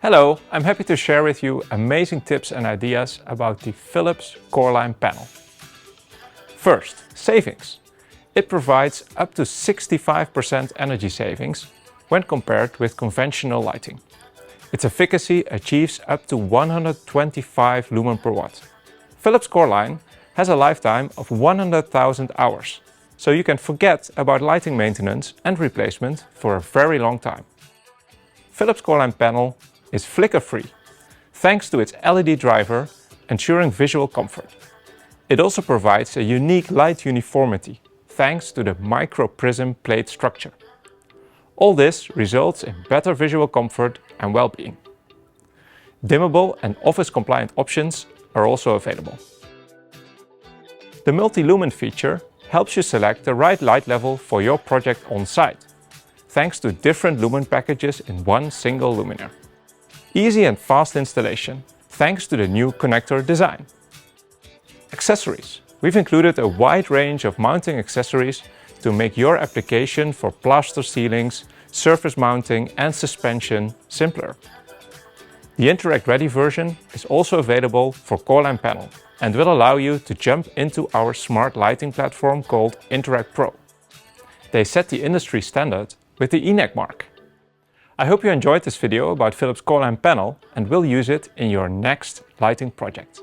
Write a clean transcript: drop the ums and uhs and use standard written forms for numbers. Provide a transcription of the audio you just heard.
Hello, I'm happy to share with you amazing tips and ideas about the Philips CoreLine panel. First, savings. It provides up to 65% energy savings when compared with conventional lighting. Its efficacy achieves up to 125 lumen per watt. Philips CoreLine has a lifetime of 100,000 hours, so you can forget about lighting maintenance and replacement for a very long time. Philips CoreLine panel is flicker-free, thanks to its LED driver, ensuring visual comfort. It also provides a unique light uniformity, thanks to the micro-prism plate structure. All this results in better visual comfort and well-being. Dimmable and office-compliant options are also available. The multi-lumen feature helps you select the right light level for your project on-site, thanks to different lumen packages in one single luminaire. Easy and fast installation, thanks to the new connector design. Accessories. We've included a wide range of mounting accessories to make your application for plaster ceilings, surface mounting and suspension simpler. The Interact Ready version is also available for CoreLine panel and will allow you to jump into our smart lighting platform called Interact Pro. They set the industry standard with the ENAC mark. I hope you enjoyed this video about Philips CoreLine panel and will use it in your next lighting project.